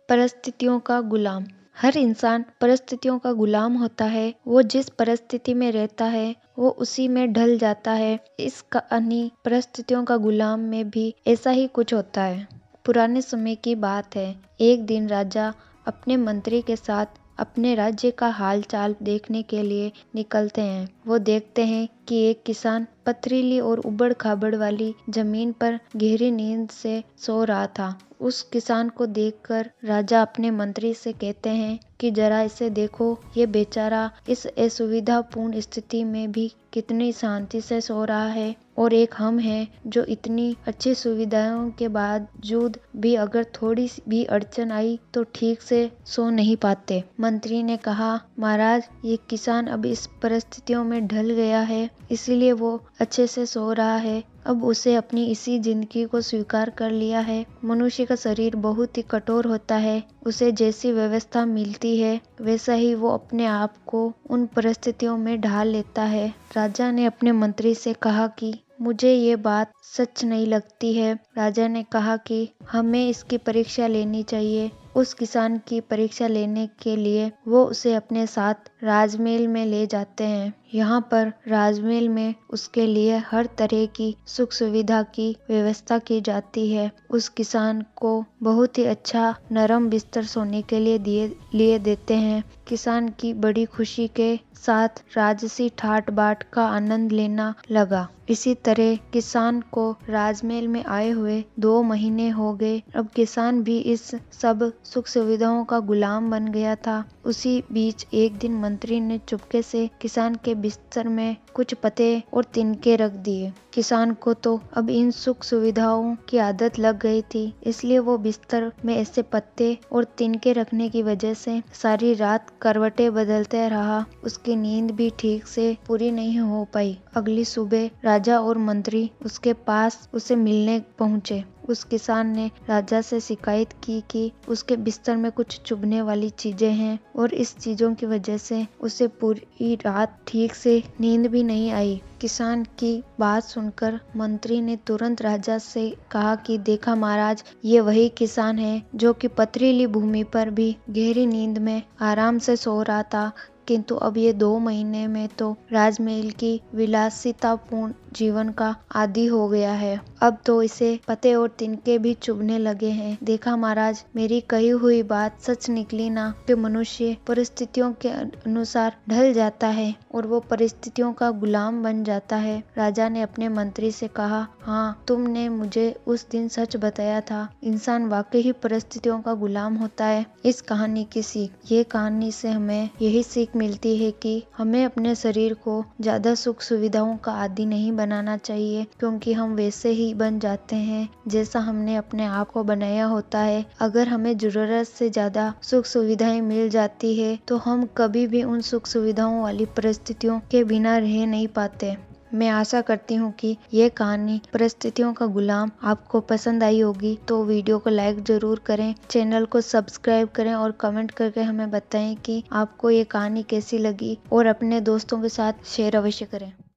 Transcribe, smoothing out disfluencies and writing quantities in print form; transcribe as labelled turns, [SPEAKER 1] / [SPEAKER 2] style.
[SPEAKER 1] परिस्थितियों का गुलाम। हर इंसान परिस्थितियों का गुलाम होता है। वो जिस परिस्थिति में रहता है वो उसी में ढल जाता है। इस कहानी परिस्थितियों का गुलाम में भी ऐसा ही कुछ होता है। पुराने समय की बात है। एक दिन राजा अपने मंत्री के साथ अपने राज्य का हाल चाल देखने के लिए निकलते हैं। वो देखते हैं कि एक किसान पथरीली और उबड़ खाबड़ वाली जमीन पर गहरी नींद से सो रहा था। उस किसान को देखकर राजा अपने मंत्री से कहते हैं कि जरा इसे देखो, ये बेचारा इस असुविधापूर्ण स्थिति में भी कितनी शांति से सो रहा है, और एक हम हैं जो इतनी अच्छी सुविधाओं के बावजूद भी अगर थोड़ी भी अड़चन आई तो ठीक से सो नहीं पाते। मंत्री ने कहा, महाराज, ये किसान अब इस परिस्थितियों में ढल गया है, इसीलिए वो अच्छे से सो रहा है। अब उसे अपनी इसी जिंदगी को स्वीकार कर लिया है। मनुष्य का शरीर बहुत ही कठोर होता है। उसे जैसी व्यवस्था मिलती है वैसा ही वो अपने आप को उन परिस्थितियों में ढाल लेता है। राजा ने अपने मंत्री से कहा कि मुझे ये बात सच नहीं लगती है। राजा ने कहा कि हमें इसकी परीक्षा लेनी चाहिए। उस किसान की परीक्षा लेने के लिए वो उसे अपने साथ राजमहल में ले जाते हैं। यहाँ पर राजमहल में उसके लिए हर तरह की सुख सुविधा की व्यवस्था की जाती है। उस किसान को बहुत ही अच्छा नरम बिस्तर सोने के लिए देते हैं। किसान की बड़ी खुशी के साथ राजसी ठाट बाट का आनंद लेना लगा। इसी तरह किसान को राजमहल में आए हुए 2 महीने हो गए। अब किसान भी इस सब सुख सुविधाओं का गुलाम बन गया था। उसी बीच एक दिन मंत्री ने चुपके से किसान के बिस्तर में कुछ पत्ते और तिनके रख दिए। किसान को तो अब इन सुख सुविधाओं की आदत लग गई थी, इसलिए वो बिस्तर में ऐसे पत्ते और तिनके रखने की वजह से सारी रात करवटें बदलते रहा। उसकी नींद भी ठीक से पूरी नहीं हो पाई। अगली सुबह राजा और मंत्री उसके पास उसे मिलने पहुंचे। उस किसान ने राजा से शिकायत की कि उसके बिस्तर में कुछ चुभने वाली चीजें हैं और इस चीजों की वजह से उसे पूरी रात ठीक से नींद भी नहीं आई। किसान की बात सुनकर मंत्री ने तुरंत राजा से कहा कि देखा महाराज, ये वही किसान है जो कि पथरीली भूमि पर भी गहरी नींद में आराम से सो रहा था, किंतु अब ये 2 महीने में तो राजमहल की विलासितापूर्ण जीवन का आदी हो गया है। अब तो इसे पत्ते और तिनके भी चुभने लगे हैं। देखा महाराज, मेरी कही हुई बात सच निकली ना, कि मनुष्य परिस्थितियों के अनुसार ढल जाता है और वो परिस्थितियों का गुलाम बन जाता है। राजा ने अपने मंत्री से कहा, हाँ, तुमने मुझे उस दिन सच बताया था। इंसान वाकई ही परिस्थितियों का गुलाम होता है। इस कहानी की सीख, ये कहानी से हमें यही सीख मिलती है कि हमें अपने शरीर को ज्यादा सुख सुविधाओं का आदी नहीं बनाना चाहिए, क्योंकि हम वैसे ही बन जाते हैं जैसा हमने अपने आप को बनाया होता है। अगर हमें जरूरत से ज्यादा सुख सुविधाएं मिल जाती है तो हम कभी भी उन सुख सुविधाओं वाली परिस्थितियों के बिना रह नहीं पाते। मैं आशा करती हूँ कि ये कहानी परिस्थितियों का गुलाम आपको पसंद आई होगी। तो वीडियो को लाइक जरूर करें, चैनल को सब्सक्राइब करें और कमेंट करके हमें बताएं कि आपको ये कहानी कैसी लगी, और अपने दोस्तों के साथ शेयर अवश्य करें।